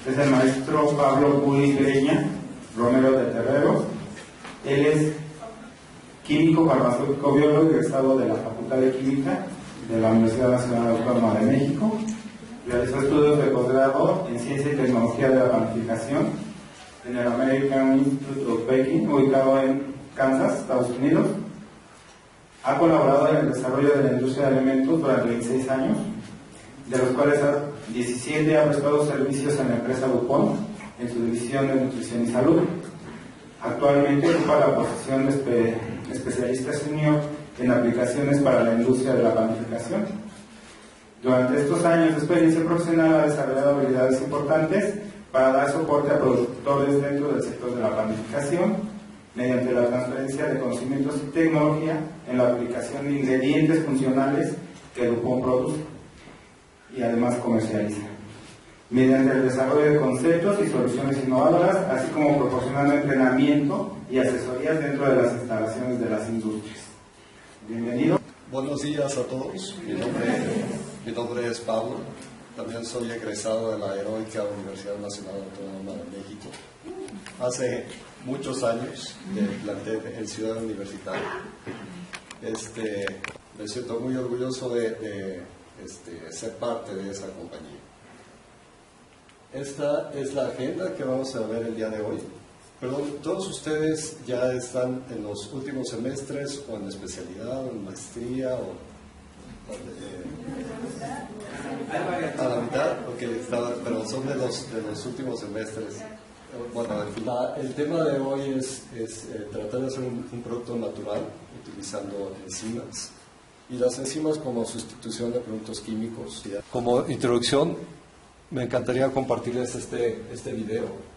es el maestro Pablo Buy Greña Romero de Terrero. Él es químico farmacéutico biólogo egresado de la Facultad de Química de la Universidad Nacional Autónoma de México. Realizó estudios de posgrado en Ciencia y Tecnología de la Panificación en el American Institute of Baking, ubicado en Kansas, Estados Unidos. Ha colaborado en el desarrollo de la industria de alimentos durante 26 años, de los cuales 17 ha prestado servicios en la empresa DuPont en su división de nutrición y salud. Actualmente ocupa la posición de especialista senior en aplicaciones para la industria de la panificación. Durante estos años de experiencia profesional ha desarrollado habilidades importantes para dar soporte a productores dentro del sector de la panificación, mediante la transferencia de conocimientos y tecnología en la aplicación de ingredientes funcionales que DuPont produce y además comercializa, mediante el desarrollo de conceptos y soluciones innovadoras, así como proporcionando entrenamiento y asesorías dentro de las instalaciones de las industrias. Bienvenido. Buenos días a todos. Mi nombre es Pablo. También soy egresado de la heroica Universidad Nacional Autónoma de México. Hace muchos años me planté en Ciudad Universitaria. Me siento muy orgulloso de ser parte de esa compañía. Esta es la agenda que vamos a ver el día de hoy. Perdón, ¿todos ustedes ya están en los últimos semestres o en especialidad o en maestría o a la mitad? Okay, pero son de los últimos semestres. Bueno, el tema de hoy es tratar de hacer un producto natural utilizando enzimas y las enzimas como sustitución de productos químicos. Como introducción, me encantaría compartirles este video.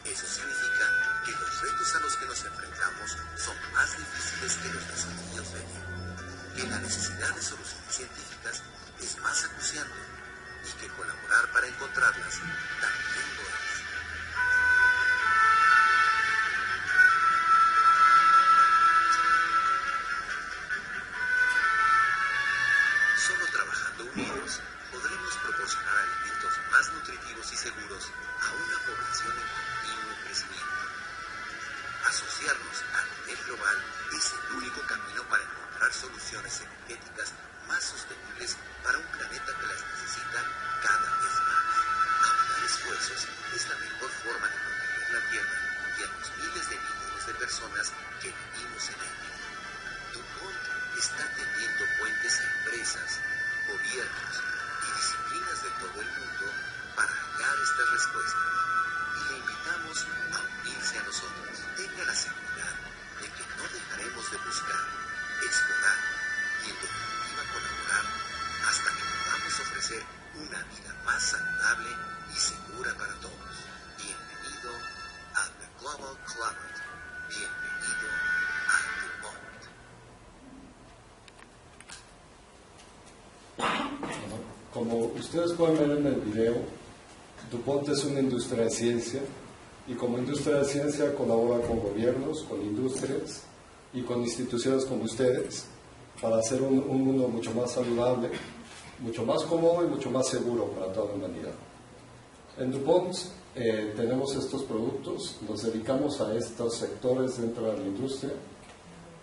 Eso significa que los retos a los que nos enfrentamos son más difíciles que los desafíos de hoy, que la necesidad de soluciones científicas es más acuciante y que colaborar para encontrarlas también lo es. Solo trabajando unidos podremos proporcionar alimentos más nutritivos y seguros a una población en continuo crecimiento. Asociarnos a nivel global es el único camino para encontrar soluciones energéticas más sostenibles para un planeta que las necesita cada vez más. Aunar esfuerzos es la mejor forma de proteger la Tierra y a los miles de millones de personas que vivimos en ella. DuPont está tendiendo puentes a empresas, gobiernos y disciplinas de todo el mundo para hallar estas respuestas. Y le invitamos a unirse a nosotros. Tenga la seguridad de que no dejaremos de buscar, explorar y en definitiva colaborar hasta que podamos ofrecer una vida más saludable y segura para todos. Bienvenido a The Global Collaborative. Bienvenido a DuPont. Como ustedes pueden ver en el video, DuPont es una industria de ciencia y como industria de ciencia colabora con gobiernos, con industrias y con instituciones como ustedes para hacer un mundo mucho más saludable, mucho más cómodo y mucho más seguro para toda la humanidad. En DuPont tenemos estos productos, nos dedicamos a estos sectores dentro de la industria,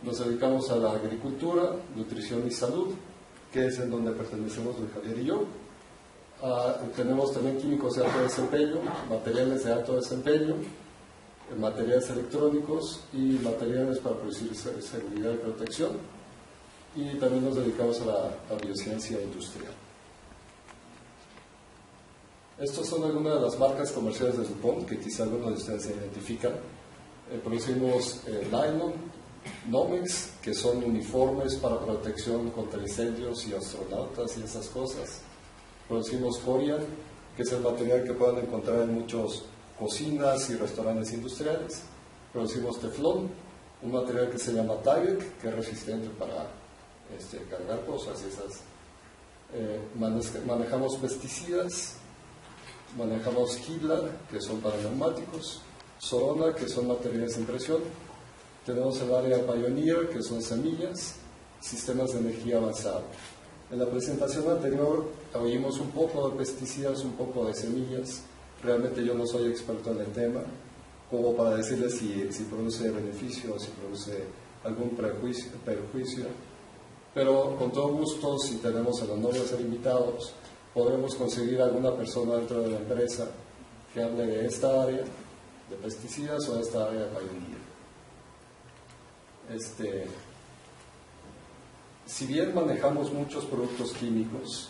nos dedicamos a la agricultura, nutrición y salud, que es en donde pertenecemos Luis Javier y yo. Tenemos también químicos de alto desempeño, materiales de alto desempeño, materiales electrónicos y materiales para producir seguridad y protección. Y también nos dedicamos a la biociencia industrial. Estas son algunas de las marcas comerciales de DuPont que quizá algunos de ustedes identifican. Producimos nylon, Nomex, que son uniformes para protección contra incendios y astronautas y esas cosas. Producimos Corian, que es el material que pueden encontrar en muchas cocinas y restaurantes industriales. Producimos Teflón, un material que se llama Tyvek, que es resistente para cargar cosas y esas. Manejamos pesticidas, manejamos Kevlar, que son para neumáticos, Sorona, que son materiales de impresión. Tenemos el área Pioneer, que son semillas, sistemas de energía avanzada. En la presentación anterior oímos un poco de pesticidas, un poco de semillas. Realmente yo no soy experto en el tema, como para decirles si produce beneficio o si produce algún perjuicio. Pero con todo gusto, si tenemos el honor de ser invitados, podremos conseguir alguna persona dentro de la empresa que hable de esta área de pesticidas o de esta área de Pioneer. Si bien manejamos muchos productos químicos,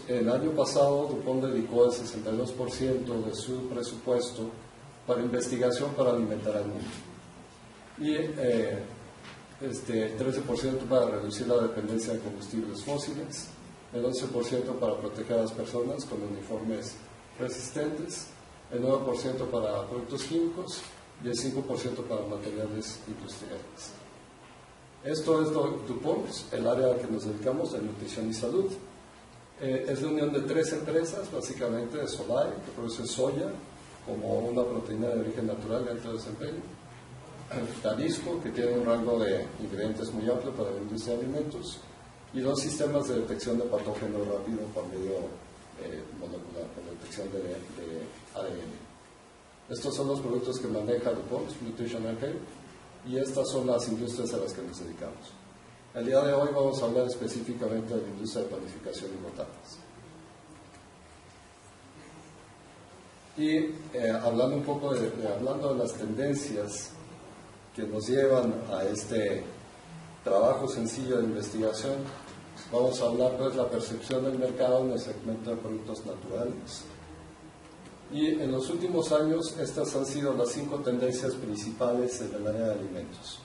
el año pasado DuPont dedicó el 62% de su presupuesto para investigación para alimentar al mundo y el 13% para reducir la dependencia de combustibles fósiles, el 11% para proteger a las personas con uniformes resistentes, el 9% para productos químicos y el 5% para materiales industriales. Esto es DuPont, el área a la que nos dedicamos, de nutrición y salud. Es la unión de 3 empresas, básicamente, de Solai, que produce soya como una proteína de origen natural de alto desempeño. Danisco, que tiene un rango de ingredientes muy amplio para la industria de alimentos. Y 2 sistemas de detección de patógenos rápido por medio molecular, por detección de ADN. Estos son los productos que maneja DuPont, Nutrition and Health, y estas son las industrias a las que nos dedicamos. El día de hoy vamos a hablar específicamente de la industria de panificación y botanas. Y hablando un poco hablando de las tendencias que nos llevan a este trabajo sencillo de investigación, vamos a hablar de la percepción del mercado en el segmento de productos naturales. Y en los últimos años estas han sido las 5 tendencias principales en el área de alimentos.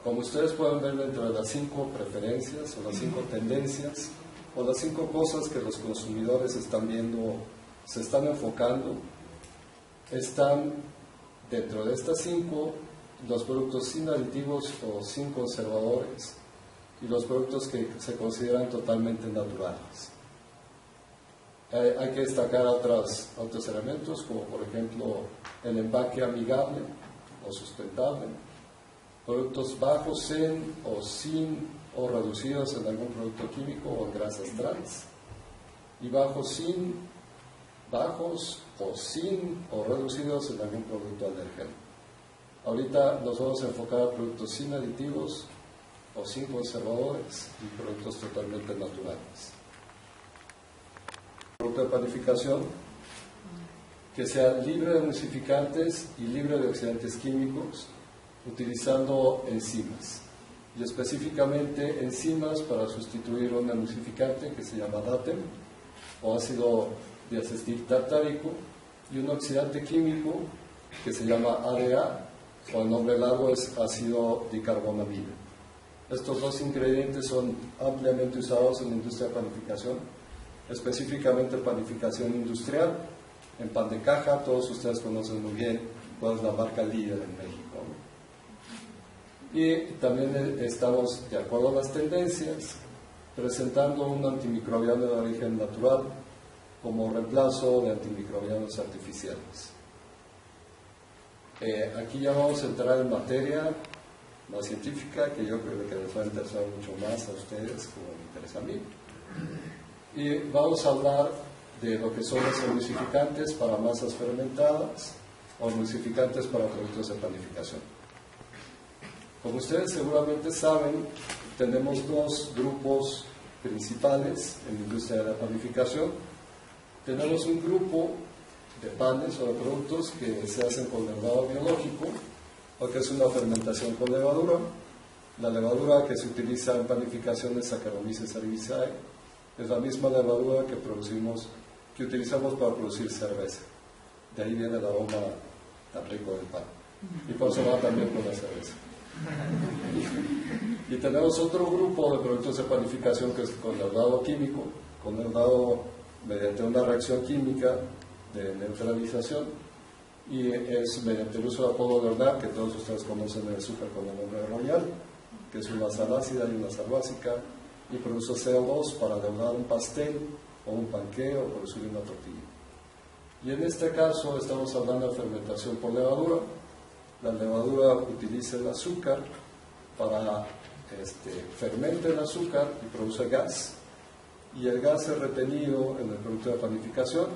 Como ustedes pueden ver, dentro de las 5 preferencias o las 5 tendencias o las 5 cosas que los consumidores están viendo, se están enfocando, están dentro de estas 5 los productos sin aditivos o sin conservadores y los productos que se consideran totalmente naturales. Hay que destacar otros elementos, como por ejemplo el empaque amigable o sustentable, productos bajos en o sin o reducidos en algún producto químico o en grasas trans, y bajos o sin o reducidos en algún producto alérgeno. Ahorita nos vamos a enfocar a productos sin aditivos o sin conservadores y productos totalmente naturales. Producto de panificación que sea libre de emulsificantes y libre de oxidantes químicos, utilizando enzimas, y específicamente enzimas para sustituir un emulsificante que se llama DATEM o ácido diacetil tartárico, y un oxidante químico que se llama ADA, o el nombre largo es ácido dicarbonamida. Estos 2 ingredientes son ampliamente usados en la industria de panificación, específicamente panificación industrial. En pan de caja, todos ustedes conocen muy bien cuál es la marca líder en México. Y también estamos, de acuerdo a las tendencias, presentando un antimicrobiano de origen natural como reemplazo de antimicrobianos artificiales. Aquí ya vamos a entrar en materia más científica, que yo creo que les va a interesar mucho más a ustedes, como me interesa a mí. Y vamos a hablar de lo que son los emulsificantes para masas fermentadas o emulsificantes para productos de panificación. Como ustedes seguramente saben, tenemos 2 grupos principales en la industria de la panificación. Tenemos un grupo de panes o de productos que se hacen con levado biológico, o que es una fermentación con levadura. La levadura que se utiliza en panificación es Saccharomyces cerevisiae. Es la misma levadura que utilizamos para producir cerveza. De ahí viene el aroma tan rico del pan. Y por eso va también con la cerveza. Y tenemos otro grupo de productos de panificación que es condeudado químico, condeudado mediante una reacción química de neutralización, y es mediante el uso de apodo Leonard, que todos ustedes conocen el azúcar con el nombre de Royal, que es una sal ácida y una sal básica, y produce CO2 para leudar un pastel o un panqué o producir una tortilla. Y en este caso estamos hablando de fermentación por levadura. La levadura utiliza el azúcar para fermenta el azúcar y produce gas, y el gas es retenido en el producto de panificación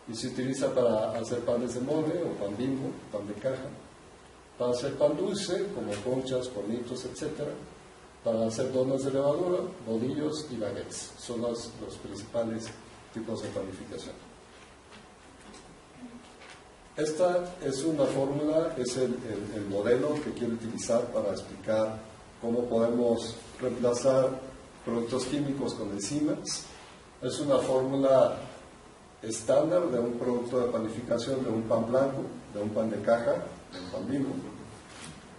y se utiliza para hacer panes de molde o pan Bimbo, pan de caja, para hacer pan dulce como conchas, cornitos, etc., para hacer donas de levadura, bolillos y baguettes. Son los principales tipos de panificación. Esta es una fórmula, es el modelo que quiero utilizar para explicar cómo podemos reemplazar productos químicos con enzimas. Es una fórmula estándar de un producto de panificación, de un pan blanco, de un pan de caja, de un pan Bimbo.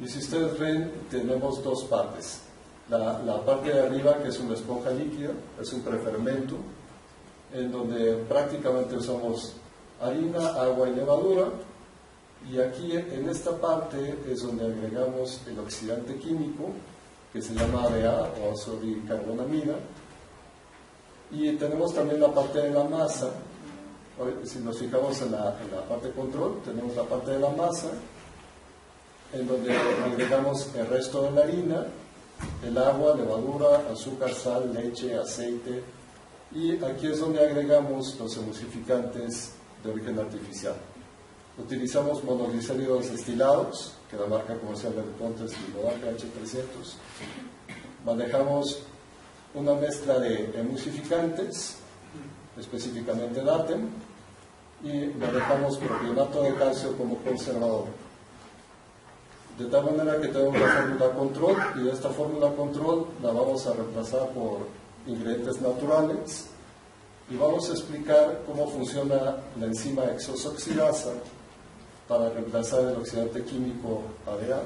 Y si ustedes ven, tenemos dos partes. La parte de arriba, que es una esponja líquida, es un prefermento, en donde prácticamente usamos harina, agua y levadura. Y aquí en esta parte es donde agregamos el oxidante químico, que se llama ADA o azobicarbonamida. Y tenemos también la parte de la masa. Si nos fijamos en la parte control, tenemos la parte de la masa, en donde agregamos el resto de la harina, el agua, levadura, azúcar, sal, leche, aceite. Y aquí es donde agregamos los emulsificantes de origen artificial. Utilizamos monoglicéridos destilados, que la marca comercial de DuPont es Lipodaca H300. Manejamos una mezcla de emulsificantes, específicamente DATEM, y manejamos propionato de calcio como conservador. De tal manera que tenemos la fórmula control, y de esta fórmula control la vamos a reemplazar por ingredientes naturales, y vamos a explicar cómo funciona la enzima exosoxidasa para reemplazar el oxidante químico ADA,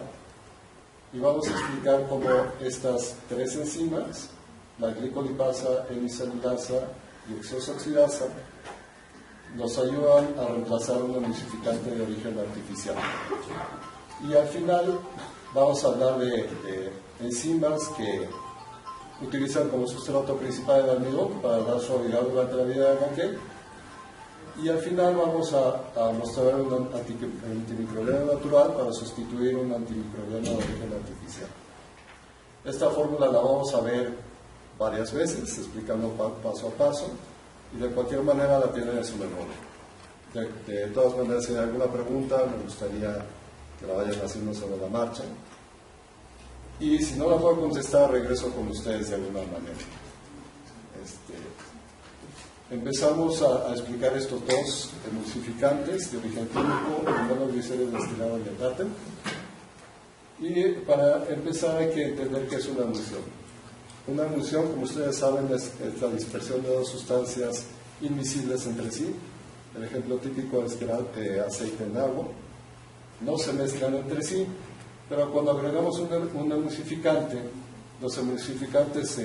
y vamos a explicar cómo estas tres enzimas, la glicolipasa, hemicelulasa y exosoxidasa, nos ayudan a reemplazar un emulsificante de origen artificial. Y al final vamos a hablar de enzimas que utilizan como sustrato principal el almidón para dar suavidad durante la vida del panqué. Y al final vamos a mostrar un antimicrobiano natural para sustituir un antimicrobiano de origen artificial. Esta fórmula la vamos a ver varias veces, explicando paso a paso, y de cualquier manera la tienen en su memoria. De todas maneras, si hay alguna pregunta, me gustaría que la vayan haciendo sobre la marcha. Y si no la puedo contestar, regreso con ustedes de alguna manera. Empezamos a explicar estos dos emulsificantes de origen químico, el monoglicérido destilado y el DATEM. Y para empezar hay que entender qué es una emulsión. Una emulsión, como ustedes saben, es la dispersión de dos sustancias invisibles entre sí. El ejemplo típico es que aceite en agua. No se mezclan entre sí, pero cuando agregamos un emulsificante, los emulsificantes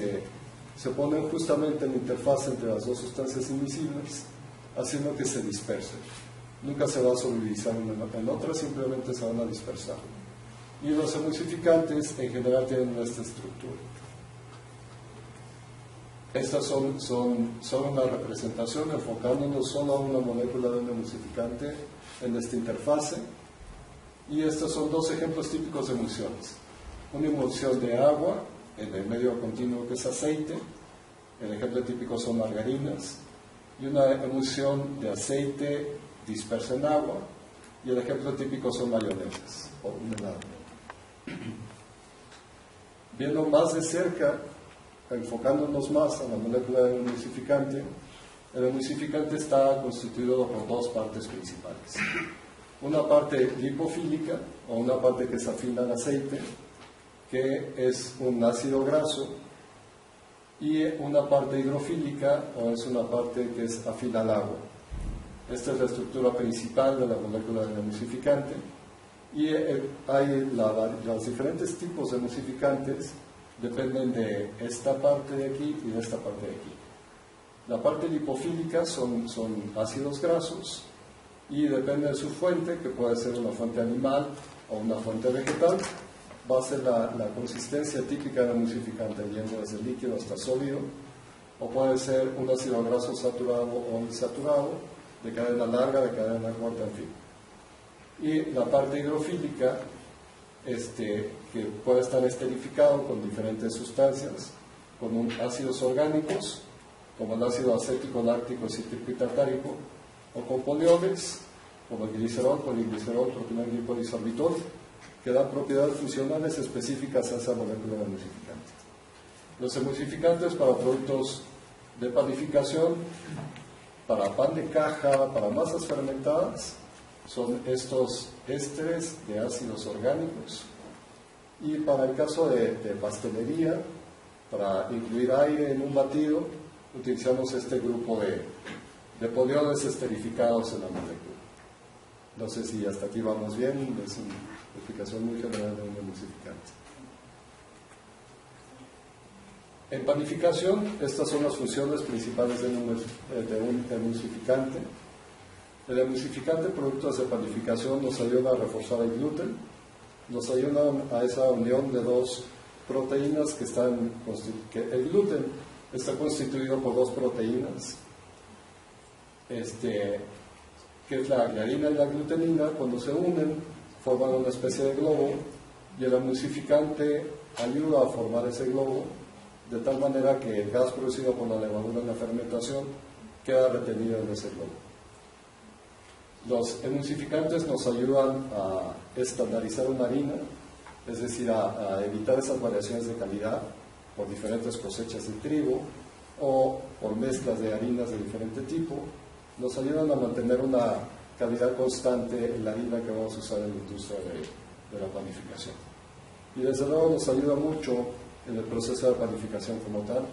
se ponen justamente en la interfaz entre las dos sustancias invisibles, haciendo que se dispersen. Nunca se va a solubilizar una en otra, simplemente se van a dispersar. Y los emulsificantes en general tienen esta estructura. Estas son una representación enfocándonos solo a una molécula de un emulsificante en esta interfase. Y estos son dos ejemplos típicos de emulsiones. Una emulsión de agua en el medio continuo que es aceite, el ejemplo típico son margarinas, y una emulsión de aceite disperso en agua, y el ejemplo típico son mayonesas o un helado. Viendo más de cerca, enfocándonos más a la molécula del emulsificante, el emulsificante está constituido por dos partes principales. Una parte lipofílica, o una parte que se afina al aceite, que es un ácido graso, y una parte hidrofílica, o es una parte que es afina al agua. Esta es la estructura principal de la molécula del emulsificante, Y hay los diferentes tipos de emulsificantes, dependen de esta parte de aquí y de esta parte de aquí. La parte lipofílica son ácidos grasos y depende de su fuente, que puede ser una fuente animal o una fuente vegetal, va a ser la consistencia típica del emulsificante, yendo desde líquido hasta sólido, o puede ser un ácido graso saturado o insaturado, de cadena larga, de cadena corta, en fin. Y la parte hidrofílica, que puede estar esterificado con diferentes sustancias, con ácidos orgánicos, como el ácido acético, láctico, cítrico y tartárico, o con polioles, como el glicerol, poliglicerol, propilenglipolisorbitol, que dan propiedades funcionales específicas a esa molécula de emulsificante. Los emulsificantes para productos de panificación, para pan de caja, para masas fermentadas, son estos ésteres de ácidos orgánicos. Y para el caso de pastelería, para incluir aire en un batido, utilizamos este grupo de polioles esterificados en la molécula. No sé si hasta aquí vamos bien, es una explicación muy general de un emulsificante. En panificación, estas son las funciones principales de un emulsificante. El emulsificante, productos de panificación, nos ayuda a reforzar el gluten, nos ayuda a esa unión de dos proteínas que el gluten está constituido por dos proteínas, que es la gliadina y la glutenina. Cuando se unen, forman una especie de globo, y el emulsificante ayuda a formar ese globo, de tal manera que el gas producido por la levadura en la fermentación queda retenido en ese globo. Los emulsificantes nos ayudan a estandarizar una harina, es decir, a evitar esas variaciones de calidad por diferentes cosechas de trigo o por mezclas de harinas de diferente tipo. Nos ayudan a mantener una calidad constante en la harina que vamos a usar en la industria de la panificación. Y desde luego nos ayuda mucho en el proceso de panificación como tal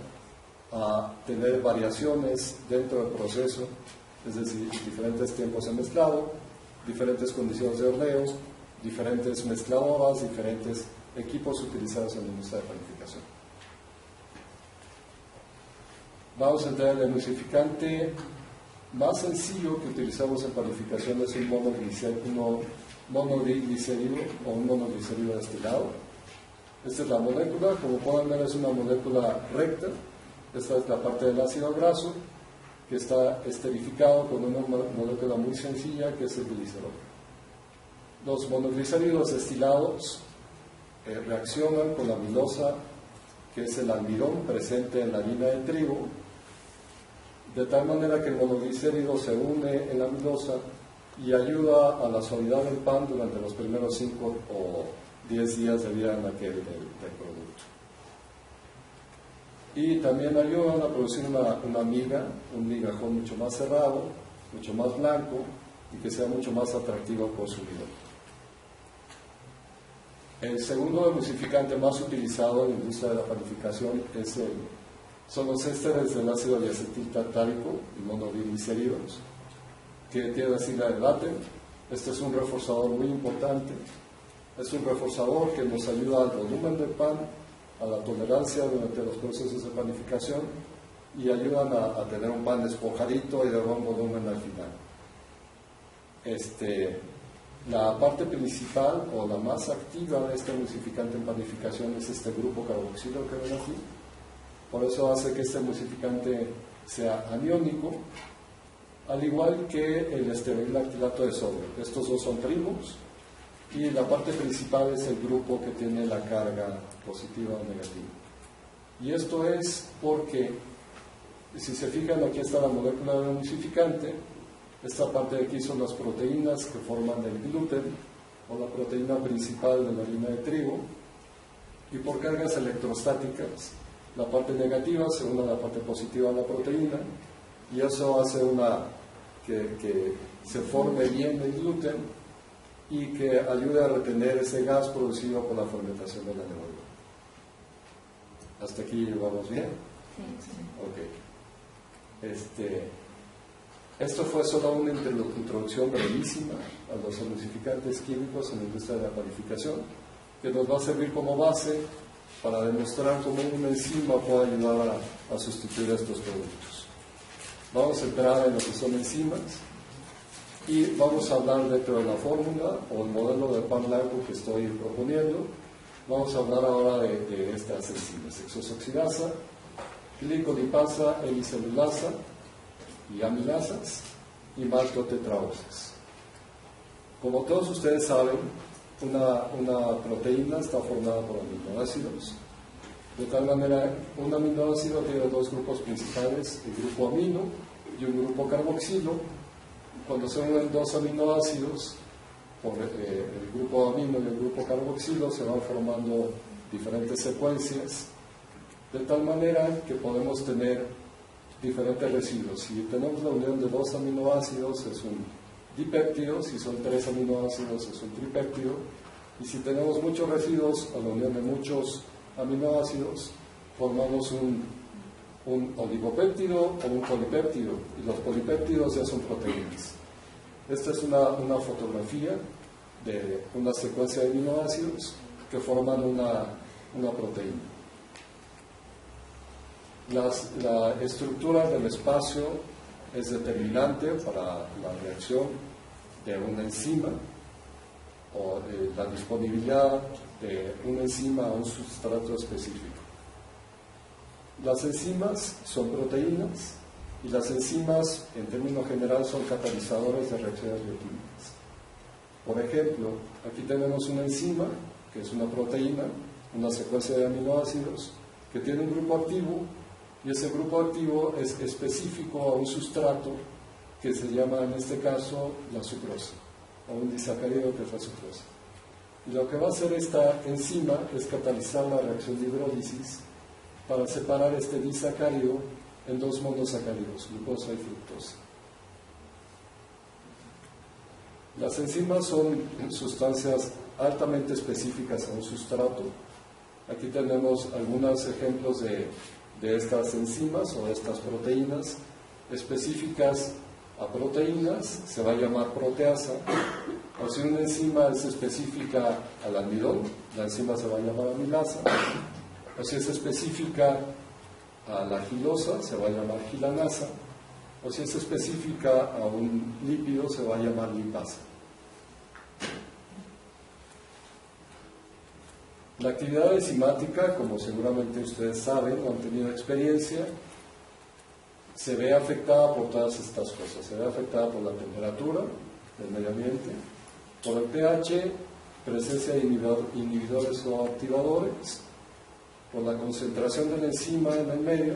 a tener variaciones dentro del proceso, es decir, diferentes tiempos de mezclado, diferentes condiciones de horneo, diferentes mezcladoras, diferentes equipos utilizados en la industria de panificación. Vamos a entrar en el emulsificante más sencillo que utilizamos en panificación, es un monoglicérido o un monoglicérido destilado. Esta es la molécula, como pueden ver es una molécula recta. Esta es la parte del ácido graso, que está esterificado con una molécula muy sencilla que es el glicerol. Los monoglicéridos destilados reaccionan con la amilosa, que es el almidón presente en la harina de trigo, de tal manera que el monoglicérido se une en la amilosa y ayuda a la suavidad del pan durante los primeros 5 o 10 días de vida en aquel del producto. Y también ayudan a producir una miga, un migajón mucho más cerrado, mucho más blanco y que sea mucho más atractivo al consumidor. El segundo emulsificante más utilizado en la industria de la panificación son los ésteres del ácido diacetil tartárico y monoglicéridos, que tiene la sigla de LATE. Este es un reforzador muy importante. Es un reforzador que nos ayuda al volumen del pan, a la tolerancia durante los procesos de panificación y ayudan a tener un pan esponjadito y de buen volumen al final. La parte principal o la más activa de este emulsificante en panificación es este grupo carboxilo que ven aquí. Por eso hace que este emulsificante sea aniónico, al igual que el esteroilactilato de sodio. Estos dos son primos y la parte principal es el grupo que tiene la carga positiva o negativa. Y esto es porque, si se fijan, aquí está la molécula del emulsificante. Esta parte de aquí son las proteínas que forman el gluten, o la proteína principal de la harina de trigo, y por cargas electrostáticas, la parte negativa se une a la parte positiva de la proteína, y eso hace que se forme bien el gluten y que ayude a retener ese gas producido por la fermentación de la levadura. ¿Hasta aquí vamos bien? Sí. Ok. Esto fue solo una introducción brevísima a los emulsificantes químicos en la industria de la panificación, que nos va a servir como base para demostrar cómo una enzima puede ayudar a sustituir estos productos. Vamos a entrar en lo que son enzimas y vamos a hablar dentro de la fórmula o el modelo de pan blanco que estoy proponiendo. Vamos a hablar ahora de estas enzimas: hexosoxidasa, glicolipasa, hemicelulasa y amilasas y maltotetraosas. Como todos ustedes saben, una proteína está formada por aminoácidos. De tal manera, un aminoácido tiene dos grupos principales, el grupo amino y un grupo carboxilo. Cuando se unen dos aminoácidos, por el grupo amino y el grupo carboxilo, se van formando diferentes secuencias, de tal manera que podemos tener diferentes residuos. Si tenemos la unión de dos aminoácidos, es un dipéptido; si son tres aminoácidos, es un tripéptido; y si tenemos muchos residuos, a la unión de muchos aminoácidos, formamos un oligopéptido o un polipéptido, y los polipéptidos ya son proteínas. Esta es una fotografía de una secuencia de aminoácidos que forman una proteína. La estructura del espacio es determinante para la reacción de una enzima, o la disponibilidad de una enzima a un sustrato específico. Las enzimas son proteínas, y las enzimas, en términos general, son catalizadores de reacciones bioquímicas. Por ejemplo, aquí tenemos una enzima, que es una proteína, una secuencia de aminoácidos, que tiene un grupo activo, y ese grupo activo es específico a un sustrato que se llama, en este caso, la sucrosa, o un disacárido que es la sucrosa. Y lo que va a hacer esta enzima es catalizar la reacción de hidrólisis para separar este disacárido en dos monosacáridos, glucosa y fructosa. Las enzimas son sustancias altamente específicas a un sustrato. Aquí tenemos algunos ejemplos de estas enzimas o de estas proteínas específicas a proteínas, se va a llamar proteasa. O si una enzima es específica al almidón, la enzima se va a llamar amilasa. O si es específica a la gilosa, se va a llamar gilanasa. O si es específica a un lípido, se va a llamar lipasa. La actividad enzimática, como seguramente ustedes saben o han tenido experiencia, se ve afectada por todas estas cosas. Se ve afectada por la temperatura del medio ambiente, por el pH, presencia de inhibidores o activadores, por la concentración de la enzima en el medio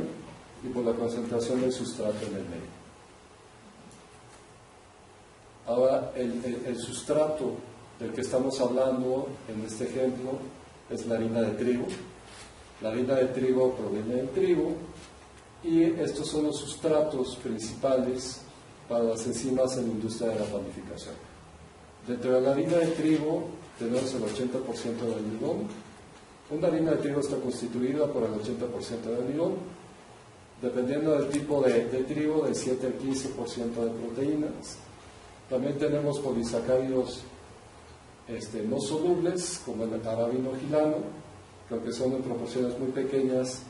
y por la concentración del sustrato en el medio. Ahora, el sustrato del que estamos hablando en este ejemplo es la harina de trigo. La harina de trigo proviene del trigo, y estos son los sustratos principales para las enzimas en la industria de la panificación. Dentro de la harina de trigo tenemos el 80% de almidón. Una harina de trigo está constituida por el 80% de almidón, dependiendo del tipo de trigo, del 7 al 15% de proteínas. También tenemos polisacáridos no solubles, como el arabinogilano, que aunque son en proporciones muy pequeñas,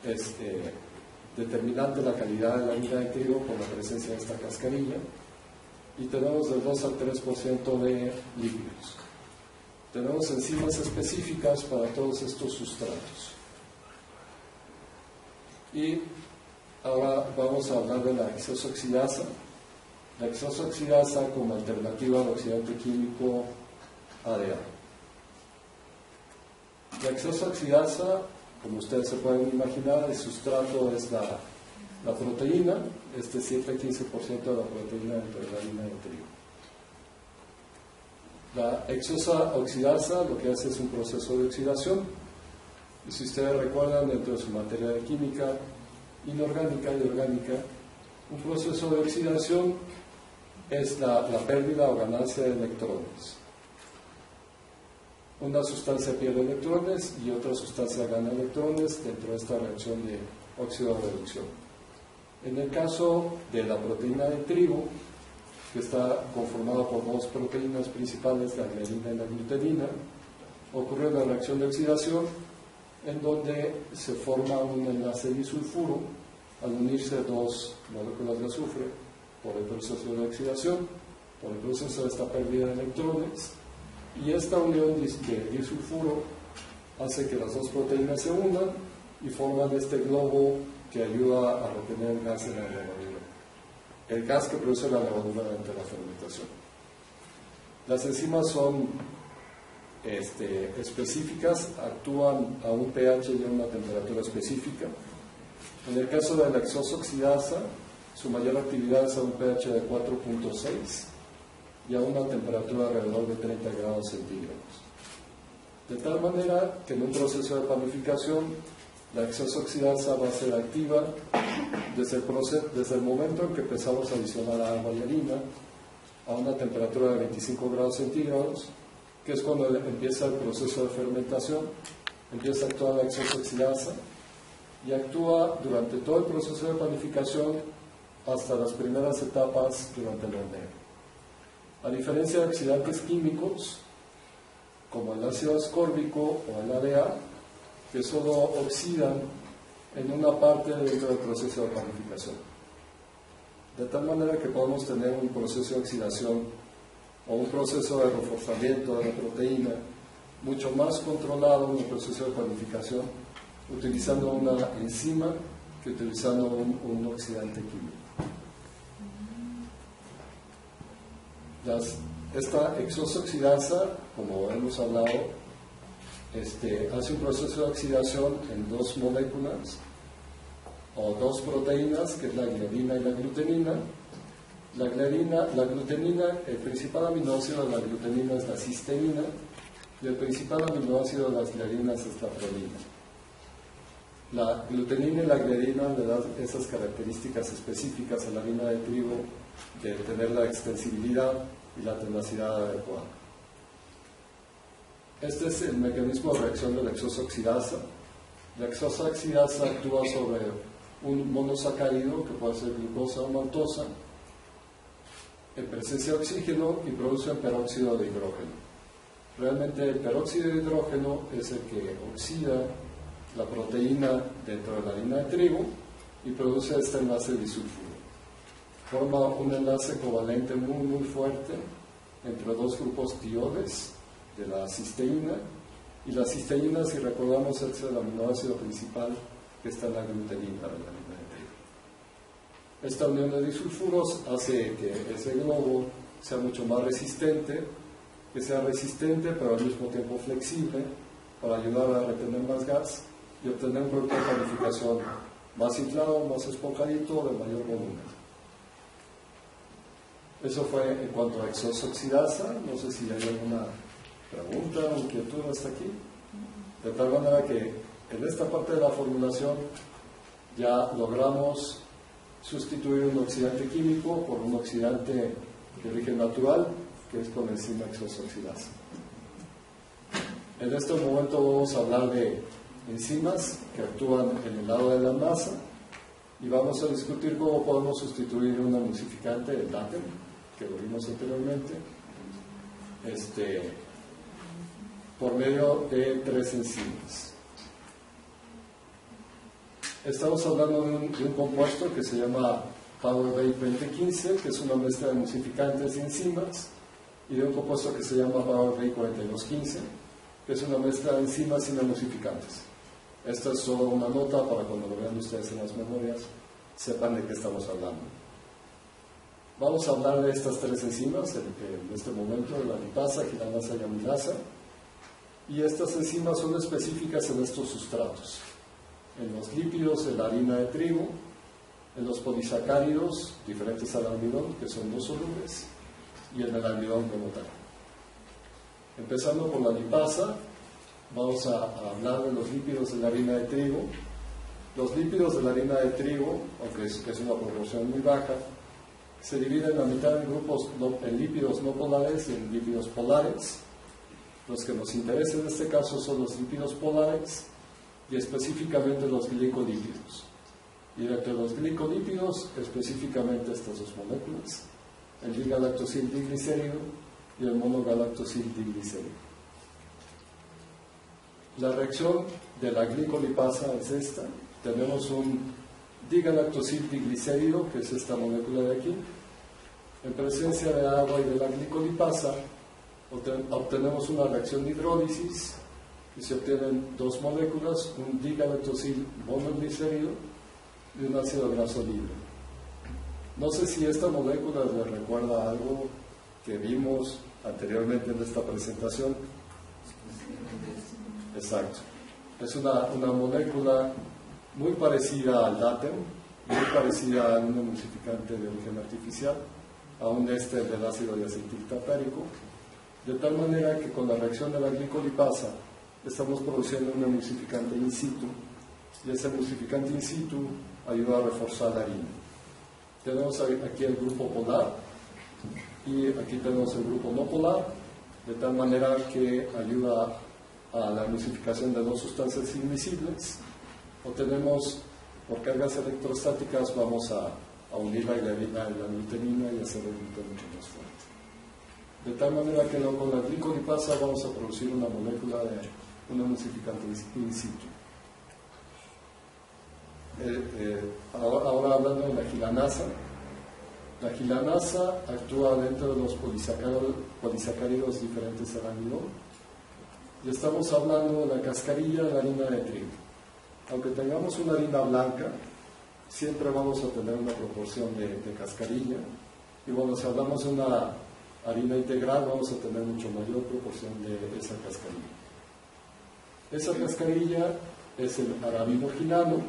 es determinante la calidad de la harina de trigo por la presencia de esta cascarilla. Y tenemos del 2 al 3% de lípidos. Tenemos enzimas específicas para todos estos sustratos. Y ahora vamos a hablar de la hexosoxidasa. La hexosoxidasa como alternativa al oxidante químico ADA. La hexosoxidasa, como ustedes se pueden imaginar, el sustrato es la proteína, 7 al 15% de la proteína dentro de la harina de trigo. La hexosoxidasa lo que hace es un proceso de oxidación, y si ustedes recuerdan, dentro de su materia de química inorgánica y orgánica, un proceso de oxidación es la pérdida o ganancia de electrones. Una sustancia pierde electrones y otra sustancia gana electrones dentro de esta reacción de óxido-reducción. En el caso de la proteína de trigo, que está conformada por dos proteínas principales, la gliadina y la glutenina, ocurre una reacción de oxidación en donde se forma un enlace disulfuro al unirse dos moléculas de azufre por el proceso de oxidación, por el proceso de esta pérdida de electrones, y esta unión de disulfuro hace que las dos proteínas se unan y forman este globo que ayuda a retener el gas en la levadura, el gas que produce la levadura durante la fermentación. Las enzimas son específicas, actúan a un pH y a una temperatura específica. En el caso de la exosoxidasa, su mayor actividad es a un pH de 4.6 y a una temperatura alrededor de 30 grados centígrados. De tal manera que en un proceso de panificación, la exosoxidasa va a ser activa desde el momento en que empezamos a adicionar agua y harina a una temperatura de 25 grados centígrados, que es cuando empieza el proceso de fermentación, empieza a actuar la exosoxidasa y actúa durante todo el proceso de panificación hasta las primeras etapas durante el horneo. A diferencia de oxidantes químicos, como el ácido ascórbico o el ADA, que solo oxidan en una parte dentro del proceso de panificación. De tal manera que podemos tener un proceso de oxidación o un proceso de reforzamiento de la proteína mucho más controlado en el proceso de panificación, utilizando una enzima que utilizando un oxidante químico. Esta exosoxidasa, como hemos hablado, hace un proceso de oxidación en dos moléculas o dos proteínas, que es la gliadina y la glutenina. La glutenina, el principal aminoácido de la glutenina es la cisteína y el principal aminoácido de las gliadinas es la prolina. La glutenina y la gliadina le dan esas características específicas a la harina de trigo de tener la extensibilidad y la tenacidad adecuada. Este es el mecanismo de reacción de la exosoxidasa. La exosoxidasa actúa sobre un monosacárido, que puede ser glucosa o maltosa, en presencia de oxígeno, y produce un peróxido de hidrógeno. Realmente el peróxido de hidrógeno es el que oxida la proteína dentro de la harina de trigo y produce este enlace disulfuro. Forma un enlace covalente muy fuerte entre dos grupos tiodes de la cisteína, y la cisteína, si recordamos, es el aminoácido principal que está en la glutenina de la harina de trigo. Esta unión de disulfuros hace que ese globo sea mucho más resistente, que sea resistente pero al mismo tiempo flexible, para ayudar a retener más gas y obtener un producto de panificación más inflado, más esponjadito, de mayor volumen. Eso fue en cuanto a exosoxidasa. No sé si hay alguna pregunta o inquietud hasta aquí. De tal manera que en esta parte de la formulación ya logramos sustituir un oxidante químico por un oxidante de origen natural, que es con enzima exosoxidasa. En este momento vamos a hablar de enzimas que actúan en el lado de la masa y vamos a discutir cómo podemos sustituir un emulsificante, el látex, que lo vimos anteriormente, por medio de tres enzimas. Estamos hablando de un compuesto que se llama PowerBake 2015, que es una mezcla de emulsificantes y enzimas, y de un compuesto que se llama PowerBake 4215, que es una mezcla de enzimas sin emulsificantes. Esta es solo una nota para cuando lo vean ustedes en las memorias, sepan de qué estamos hablando. Vamos a hablar de estas tres enzimas en este momento, de la lipasa, ginasa y amilasa. Y estas enzimas son específicas en estos sustratos: en los lípidos de la harina de trigo, en los polisacáridos diferentes al almidón, que son no solubles, y en el almidón como tal. Empezando por la lipasa, vamos a hablar de los lípidos de la harina de trigo. Los lípidos de la harina de trigo, aunque es una proporción muy baja, se dividen en la mitad en lípidos no polares y en lípidos polares. Los que nos interesan en este caso son los lípidos polares y específicamente los glicolípidos. Y entre los glicolípidos, específicamente estas dos moléculas, el digalactosil diglicérido y el monogalactosil diglicérido. La reacción de la glicolipasa es esta. Tenemos un digalactosil diglicérido, que es esta molécula de aquí. En presencia de agua y de la glicolipasa, obtenemos una reacción de hidrólisis y se obtienen dos moléculas, un digalactosil monoglicérido y un ácido graso libre. No sé si esta molécula les recuerda algo que vimos anteriormente en esta presentación. Exacto. Es una molécula muy parecida al DATEM, muy parecida a un emulsificante de origen artificial, a un éster del ácido diacetiltartárico, de tal manera que con la reacción de la glicolipasa estamos produciendo un emulsificante in situ, y ese emulsificante in situ ayuda a reforzar la harina. Tenemos aquí el grupo polar y aquí tenemos el grupo no polar, de tal manera que ayuda a la emulsificación de dos sustancias inmiscibles. O tenemos, por cargas electrostáticas, vamos a unir la glutenina y hacer el gluten mucho más fuerte. De tal manera que con la glicolipasa vamos a producir una molécula de un emulsificante in situ. Ahora hablando de la gilanasa. La gilanasa actúa dentro de los polisacáridos diferentes al amidón. Y estamos hablando de la cascarilla de la harina de trigo. Aunque tengamos una harina blanca, siempre vamos a tener una proporción de cascarilla. Y bueno, si hablamos de una harina integral, vamos a tener mucho mayor proporción de esa cascarilla. Esa cascarilla es el arabinogilano,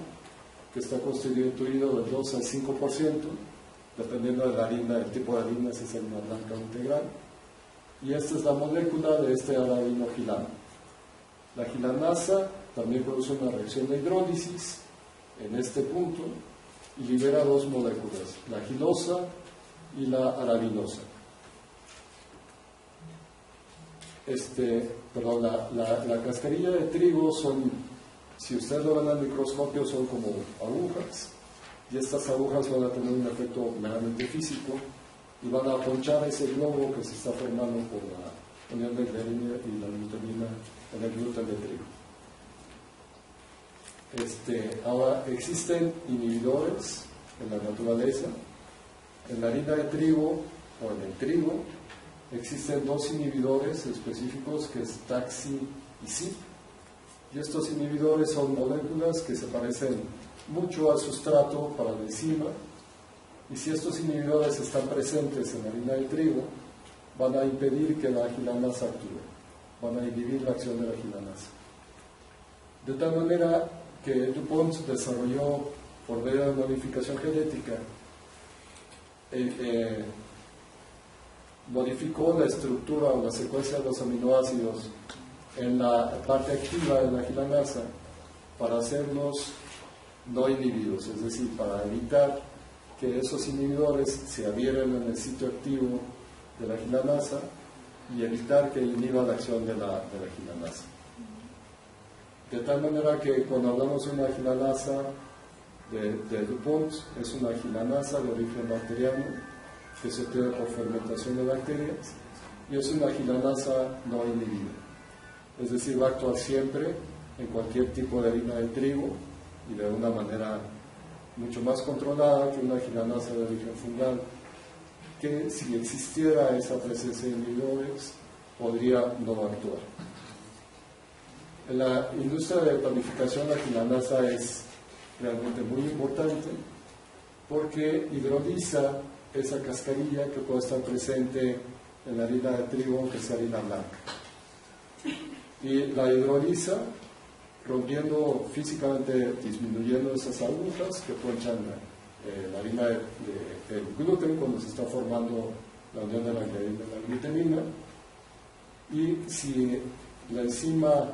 que está constituido del 2 al 5%, dependiendo de la harina, del tipo de harina, si es harina blanca o integral. Y esta es la molécula de este arabinogilano. La gilanasa también produce una reacción de hidrólisis en este punto y libera dos moléculas, la gilosa y la arabinosa. La cascarilla de trigo son, si ustedes lo ven al microscopio, son como agujas, y estas agujas van a tener un efecto meramente físico y van a ponchar ese globo que se está formando por la unión de glicerina y la glutenina en el gluten de trigo. Ahora, existen inhibidores en la naturaleza. En la harina de trigo o en el trigo existen dos inhibidores específicos, que es TAXI y CYP. Y estos inhibidores son moléculas que se parecen mucho al sustrato para la enzima, y si estos inhibidores están presentes en la harina de trigo, van a impedir que la gilanasa actúe, van a inhibir la acción de la gilanasa. De tal manera que DuPont desarrolló, por medio de modificación genética, modificó la estructura o la secuencia de los aminoácidos en la parte activa de la gilanasa para hacerlos no inhibidos, es decir, para evitar que esos inhibidores se adhieran en el sitio activo de la gilanasa y evitar que inhiba la acción de la gilanasa. De tal manera que cuando hablamos de una gilanasa de DuPont, es una gilanasa de origen bacteriano que se obtiene por fermentación de bacterias y es una gilanasa no inhibida. Es decir, va a actuar siempre en cualquier tipo de harina de trigo y de una manera mucho más controlada que una gilanasa de origen fungal, que si existiera esa presencia de inhibidores podría no actuar. En la industria de panificación la gilanasa es realmente muy importante porque hidroliza esa cascarilla que puede estar presente en la harina de trigo, aunque sea harina blanca. Y la hidroliza rompiendo físicamente, disminuyendo esas agujas que ponchan la harina del gluten cuando se está formando la unión de la glutenina. Y si la enzima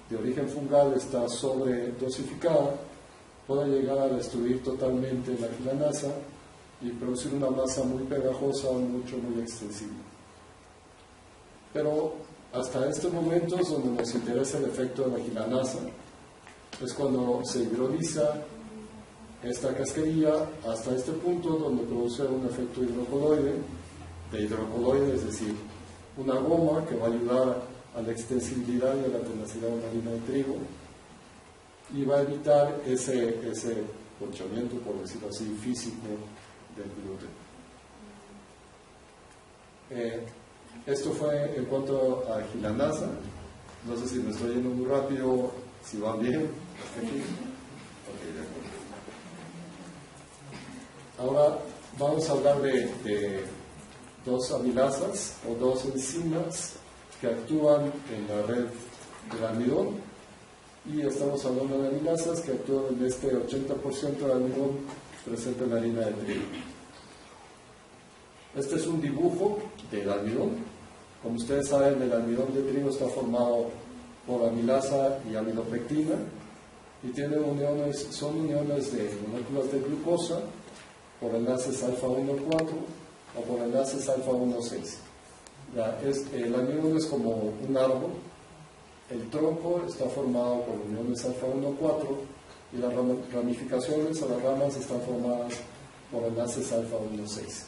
de origen fungal está sobredosificada, puede llegar a destruir totalmente la gilanasa y producir una masa muy pegajosa, muy extensible. Pero hasta este momento es donde nos interesa el efecto de la gilanasa, es cuando se hidroliza esta cascarilla hasta este punto donde produce un efecto hidrocoloide, es decir, una goma que va a ayudar a la extensibilidad y a la tenacidad de la harina de trigo y va a evitar ese ponchamiento, por decirlo así, físico del gluten. Esto fue en cuanto a gilanasa. No sé si me estoy yendo muy rápido, si van bien. ¿Hasta aquí? Okay, de acuerdo. Ahora vamos a hablar de dos amilasas o dos enzimas que actúan en la red del almidón, y estamos hablando de amilasas que actúan en este 80% de almidón presente en la harina de trigo. Este es un dibujo del almidón. Como ustedes saben, el almidón de trigo está formado por amilasa y amilopectina y tiene son uniones de moléculas de glucosa por enlaces alfa-1,4 o por enlaces alfa-1,6. El almidón es como un árbol. El tronco está formado por uniones alfa-1,4 y las ramificaciones o las ramas están formadas por enlaces alfa-1,6.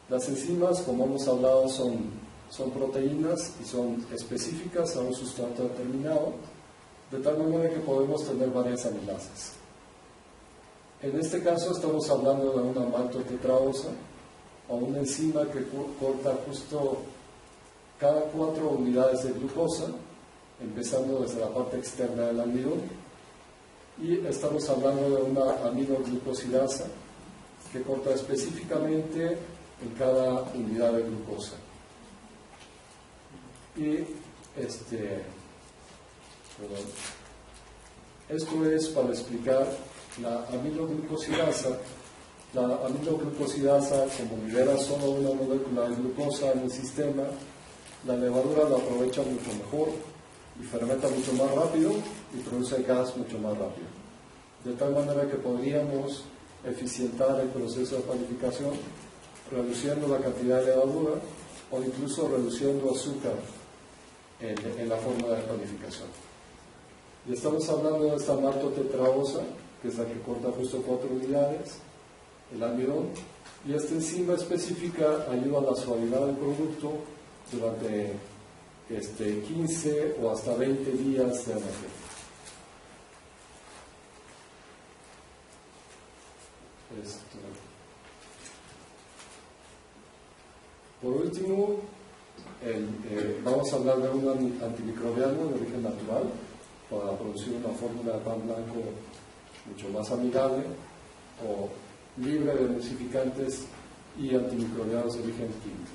Las enzimas, como hemos hablado, son proteínas y son específicas a un sustrato determinado, de tal manera que podemos tener varias amilasas. En este caso estamos hablando de una maltotetraosa o una enzima que corta justo cada 4 unidades de glucosa, empezando desde la parte externa del almidón, y estamos hablando de una aminoglucosidasa que corta específicamente en cada unidad de glucosa. Y esto es para explicar la aminoglucosidasa. La aminoglucosidasa, como libera solo una molécula de glucosa en el sistema, la levadura la aprovecha mucho mejor y fermenta mucho más rápido y produce gas mucho más rápido. De tal manera que podríamos eficientar el proceso de panificación reduciendo la cantidad de levadura o incluso reduciendo azúcar en la forma de panificación. Y estamos hablando de esta maltotetraosa, que es la que corta justo 4 unidades, el almidón, y esta enzima específica ayuda a la suavidad del producto durante 15 o hasta 20 días de almacén. Por último, vamos a hablar de un antimicrobiano de origen natural para producir una fórmula de pan blanco mucho más amigable o libre de emulsificantes y antimicrobianos de origen químico.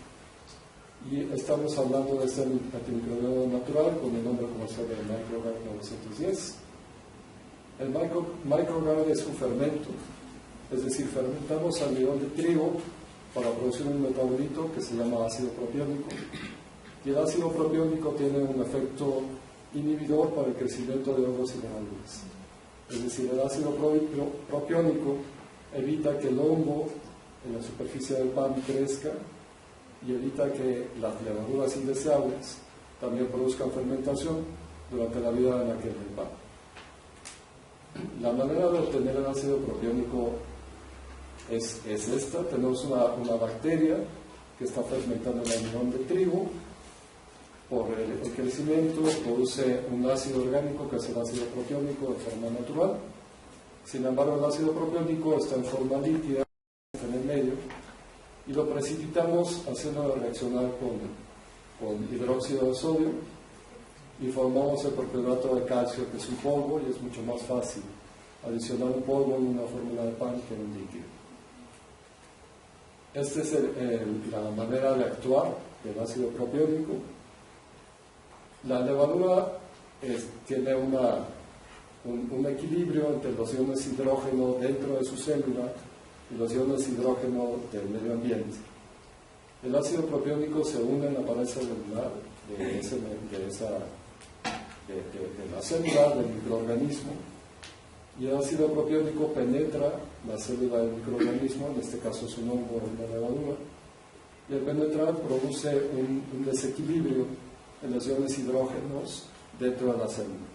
Y estamos hablando de este antimicrobiano natural con el nombre comercial de Microguard 910. El Microguard es un fermento, es decir, fermentamos almidón de trigo para producir un metabolito que se llama ácido propiónico. Y el ácido propiónico tiene un efecto inhibidor para el crecimiento de hongos y levaduras. Es decir, el ácido propiónico evita que el hongo en la superficie del pan crezca y evita que las levaduras indeseables también produzcan fermentación durante la vida de la que del pan. La manera de obtener el ácido propiónico es esta. Tenemos una bacteria que está fermentando el almidón de trigo. Por el crecimiento produce un ácido orgánico que es el ácido propiónico de forma natural. Sin embargo, el ácido propiónico está en forma líquida, está en el medio, y lo precipitamos haciéndolo reaccionar con hidróxido de sodio y formamos el perclorato de calcio, que es un polvo, y es mucho más fácil adicionar un polvo en una fórmula de pan que en un líquido. Esta es la manera de actuar del ácido propiónico. La levadura tiene un equilibrio entre los iones hidrógeno dentro de su célula y los iones hidrógeno del medio ambiente. El ácido propiónico se une en la pared celular de la célula del microorganismo, y el ácido propiónico penetra la célula del microorganismo, en este caso es un hongo o una levadura, y al penetrar produce un desequilibrio en los iones hidrógenos dentro de la célula.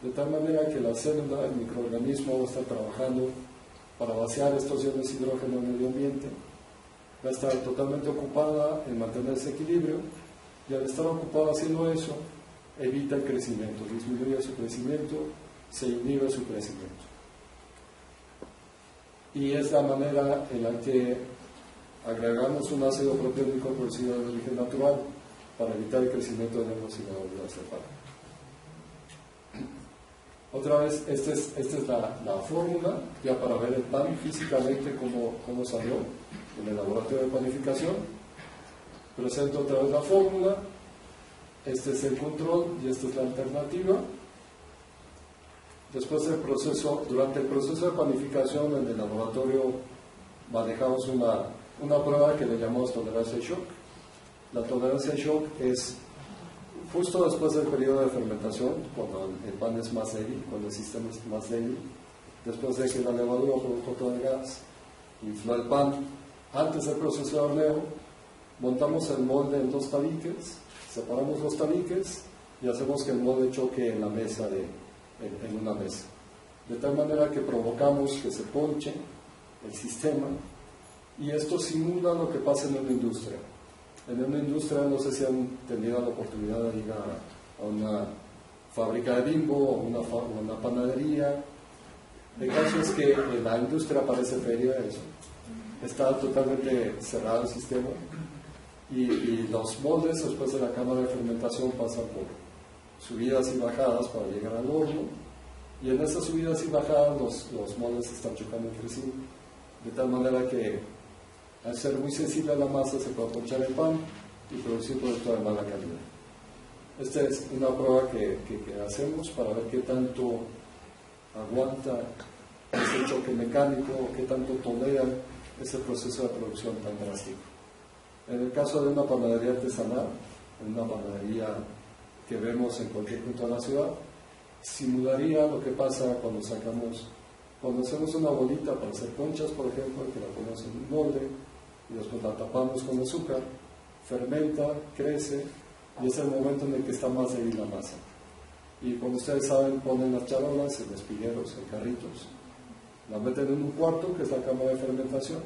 de tal manera que la célula, el microorganismo, va a estar trabajando para vaciar estos iones de hidrógeno en el medio ambiente, va a estar totalmente ocupada en mantener ese equilibrio, y al estar ocupada haciendo eso, evita el crecimiento, disminuye su crecimiento, se inhibe su crecimiento. Y es la manera en la que agregamos un ácido propiónico producido de origen natural para evitar el crecimiento de hongos y levaduras de pan. Otra vez, esta es la fórmula, ya para ver el pan físicamente cómo salió en el laboratorio de panificación. Presento otra vez la fórmula, este es el control y esta es la alternativa. Después del proceso, durante el proceso de panificación en el laboratorio manejamos una prueba que le llamamos tolerancia al shock. La tolerancia al shock es justo después del periodo de fermentación, cuando el pan es más débil, cuando el sistema es más débil, después de que la levadura produjo todo el gas, infló el pan, antes del proceso de horneo, montamos el molde en 2 tabiques, separamos los tabiques y hacemos que el molde choque en la mesa en una mesa. De tal manera que provocamos que se ponche el sistema, y esto simula lo que pasa en una industria. En una industria, no sé si han tenido la oportunidad de ir a una fábrica de Bimbo o una panadería. El caso es que en la industria parece feria eso. Está totalmente cerrado el sistema, y los moldes después de la cámara de fermentación pasan por subidas y bajadas para llegar al horno, y en esas subidas y bajadas los moldes están chocando entre sí, de tal manera que al ser muy sensible a la masa se puede ponchar el pan y producir producto de mala calidad. Esta es una prueba que hacemos para ver qué tanto aguanta ese choque mecánico, qué tanto tolera ese proceso de producción tan drástico. En el caso de una panadería artesanal, en una panadería que vemos en cualquier punto de la ciudad, simularía lo que pasa cuando hacemos una bolita para hacer conchas, por ejemplo, que la ponemos en un molde y después la tapamos con azúcar, fermenta, crece, y es el momento en el que está más débil la masa. Y como ustedes saben, ponen las charolas en espigueros, en carritos, la meten en un cuarto, que es la cámara de fermentación,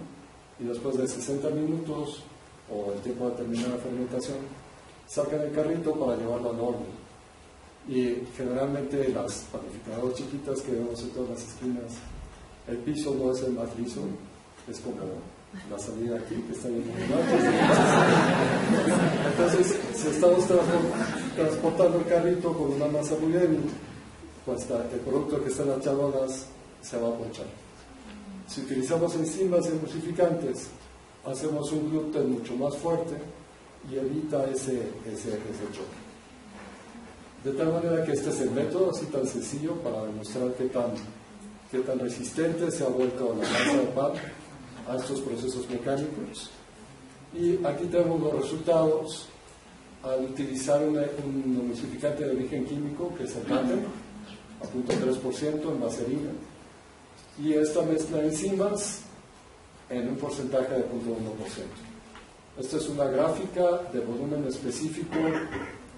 y después de 60 minutos o el tiempo de terminar la fermentación, sacan el carrito para llevarlo al horno. Y generalmente las panificadoras chiquitas que vemos en todas las esquinas, el piso no es el más liso, es como la salida aquí, que está lleno de manchas. Entonces, si estamos transportando el carrito con una masa muy débil, pues el producto que está en las charolas se va a ponchar. Si utilizamos enzimas emulsificantes, hacemos un gluten mucho más fuerte y evita ese choque. De tal manera que este es el método así tan sencillo para demostrar qué tan resistente se ha vuelto la masa de pan a estos procesos mecánicos. Y aquí tenemos los resultados al utilizar un emulsificante de origen químico, que es el náter, a 0.3% en vaselina, y esta mezcla de enzimas en un porcentaje de 0.1%. Esta es una gráfica de volumen específico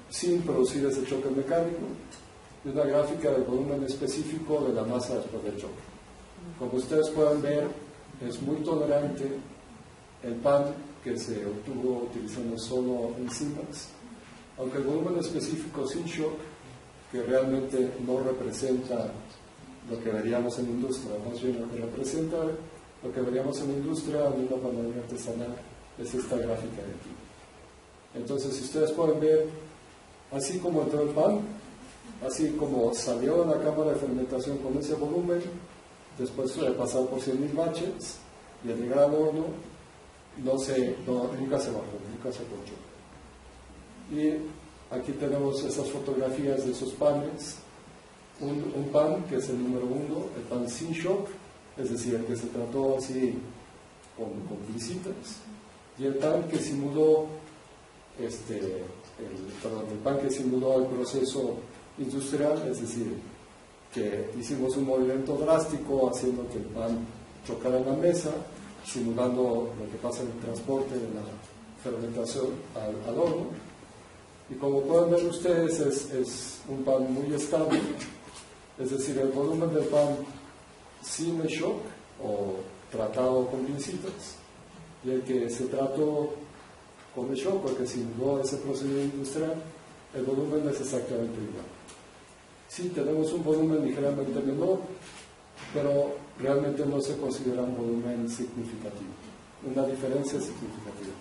sin producir ese choque mecánico, y una gráfica de volumen específico de la masa después del choque. Como ustedes pueden ver, es muy tolerante el pan que se obtuvo utilizando solo enzimas, aunque el volumen específico sin shock, que realmente no representa lo que veríamos en industria, más bien lo que representa lo que veríamos en industria en una panadería artesanal, es esta gráfica de aquí. Entonces, si ustedes pueden ver, así como entró el pan, así como salió de la cámara de fermentación con ese volumen, después de pasar por 100.000 baches y al llegar al horno, nunca se bajó, nunca se ponchó. Y aquí tenemos esas fotografías de esos panes. Un pan que es el número 1, el pan sin shock, es decir, el que se trató así con pincitas, y el pan que simuló el pan que simuló el proceso industrial, es decir, que hicimos un movimiento drástico haciendo que el pan chocara en la mesa, simulando lo que pasa en el transporte de la fermentación al horno. Y como pueden ver ustedes, es un pan muy estable, Es decir, el volumen del pan sin el shock o tratado con pincitas, y el que se trató con el shock, porque simuló ese procedimiento industrial, el volumen es exactamente igual. Sí, tenemos un volumen ligeramente menor, pero realmente no se considera un volumen significativo, una diferencia significativa.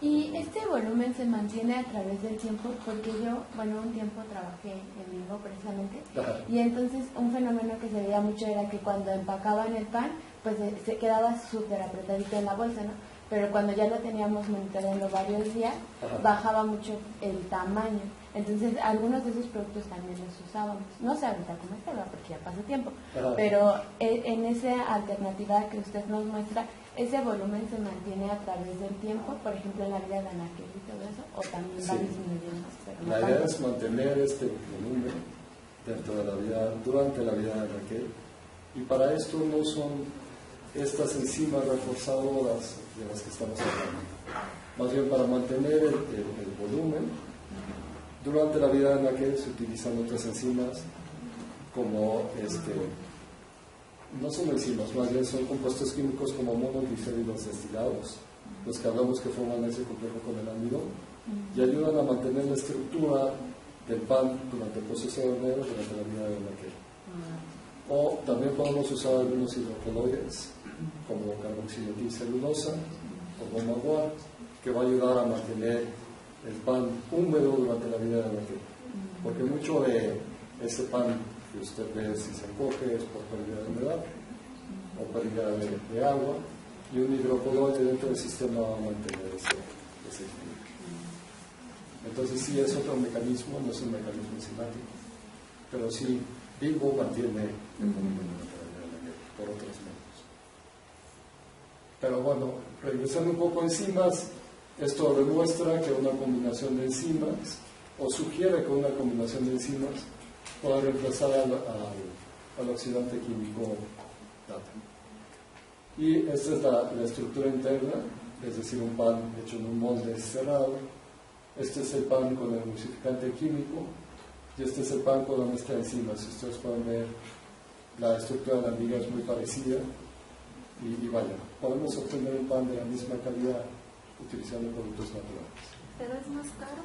Y este volumen se mantiene a través del tiempo, porque yo, bueno, un tiempo trabajé en Vigo precisamente, Ajá. y entonces un fenómeno que se veía mucho era que cuando empacaban el pan, pues se quedaba súper apretadito en la bolsa, ¿no? Pero cuando ya lo teníamos monitoreando varios días, Ajá. bajaba mucho el tamaño. Entonces, algunos de esos productos también los usábamos. No sé ahorita cómo está, ¿verdad? Porque ya pasa tiempo. Ajá. Pero en esa alternativa que usted nos muestra, ¿ese volumen se mantiene a través del tiempo? Por ejemplo, en la vida de Anaquel y todo eso, ¿o también va Sí. disminuyendo? Pero no La idea tanto. es mantener este volumen dentro de la vida, durante la vida de Raquel, y para esto no son estas enzimas reforzadoras de las que estamos hablando, más bien para mantener el volumen durante la vida de Raquel se utilizan otras enzimas como no son enzimas, más bien son compuestos químicos como monoglicéridos destilados, los que hablamos que forman ese complejo con el almidón, y ayudan a mantener la estructura del pan durante el proceso de horneo durante la vida de Raquel. O también podemos usar algunos hidrocoloides, como carboximetilcelulosa o goma guar, que va a ayudar a mantener el pan húmedo durante la vida de Raquel. Porque mucho de ese pan que usted ve si se encoge es por pérdida de humedad o pérdida de agua, y un hidrocoloide dentro del sistema va a mantener ese equilibrio. Entonces sí es otro mecanismo, no es un mecanismo enzimático, pero sí Vigo mantiene el volumen por otros medios. Pero bueno, regresando un poco a enzimas, esto demuestra que una combinación de enzimas, o sugiere que una combinación de enzimas pueda reemplazar al oxidante químico data. Y esta es la estructura interna, es decir, un pan hecho en un molde cerrado. Este es el pan con el emulsificante químico, y este es el pan con la mezcla de enzimas. Si ustedes pueden ver, la estructura de la miga es muy parecida, y vaya, podemos obtener un pan de la misma calidad utilizando productos naturales. ¿Pero es más caro?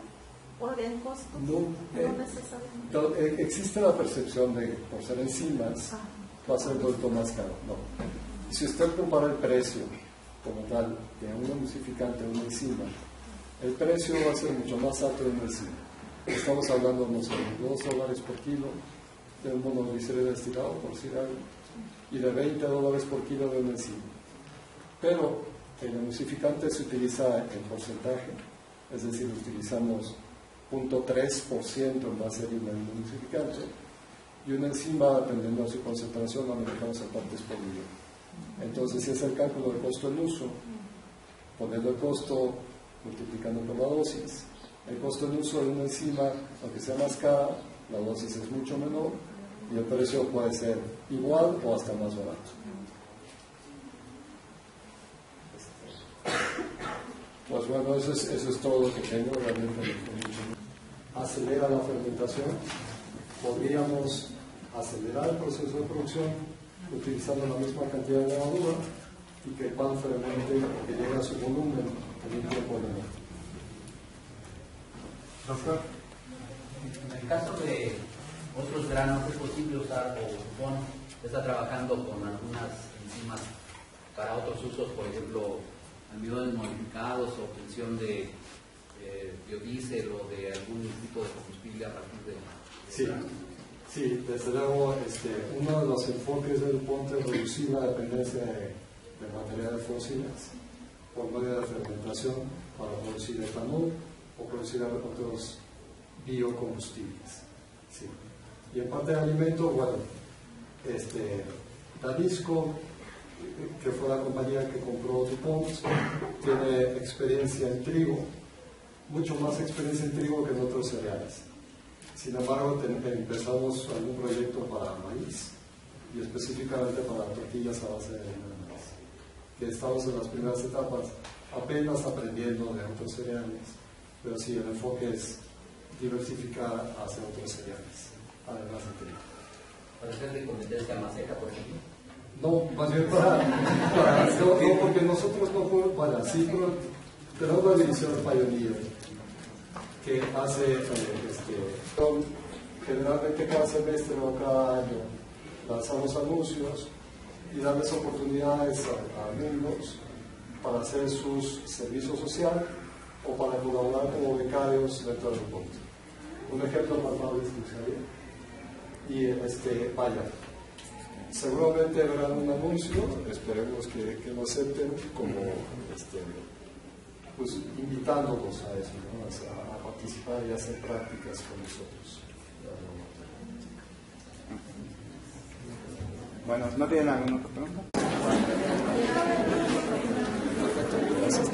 ¿O en costos? No, Necesariamente. existe la percepción de que por ser enzimas va a ser el producto más caro. No. Si usted compara el precio como tal de un emulsificante o una enzima, el precio va a ser mucho más alto de una enzima. Estamos hablando, no sé, de $2 por kilo de un monoglicérido destilado, por decir algo, y de $20 por kilo de una enzima. Pero el emulsificante se utiliza en porcentaje, es decir, utilizamos 0.3% en base de un emulsificante, y una enzima, dependiendo de su concentración, la manejamos en partes por millón. Entonces, si es el cálculo del costo en uso, poniendo el costo multiplicando por la dosis, el costo en uso de una enzima, aunque sea más cara, la dosis es mucho menor y el precio puede ser igual o hasta más barato. Pues bueno, eso es todo lo que tengo realmente. Acelera la fermentación. Podríamos acelerar el proceso de producción utilizando la misma cantidad de levadura y que el pan fermente, que llegue a su volumen en un tiempo menor. Doctor, En el caso de otros granos, ¿es posible usar o supone está trabajando con algunas enzimas para otros usos, por ejemplo, almidones modificados o obtención de biodiesel o de algún tipo de combustible a partir de Sí, sí, desde luego uno de los enfoques del PONTE es reducir la dependencia de materiales fósiles por medio de fermentación para producir etanol o producir otros biocombustibles. Sí. Y en parte de alimento, bueno, Danisco, que fue la compañía que compró DuPont, tiene experiencia en trigo, mucho más experiencia en trigo que en otros cereales. Sin embargo, empezamos algún proyecto para maíz y específicamente para tortillas a base de harina de maíz, que estamos en las primeras etapas, apenas aprendiendo de otros cereales, pero sí, el enfoque es diversificar hacia otros cereales, además de trigo. para hacer de competencia a Maseca, por ejemplo? No, más bien no, porque nosotros no podemos, bueno, sí, pero tenemos una división Pioneer que hace, generalmente cada semestre o cada año lanzamos anuncios y darles oportunidades a alumnos para hacer su servicio social o para colaborar como becarios dentro del deporte. Un ejemplo palpable es Luciaria. Y vaya, seguramente verán un anuncio, esperemos que lo acepten como pues invitándonos a eso, ¿no? A participar y a hacer prácticas con nosotros. Bueno, ¿no tienen alguna otra pregunta? Perfecto, gracias.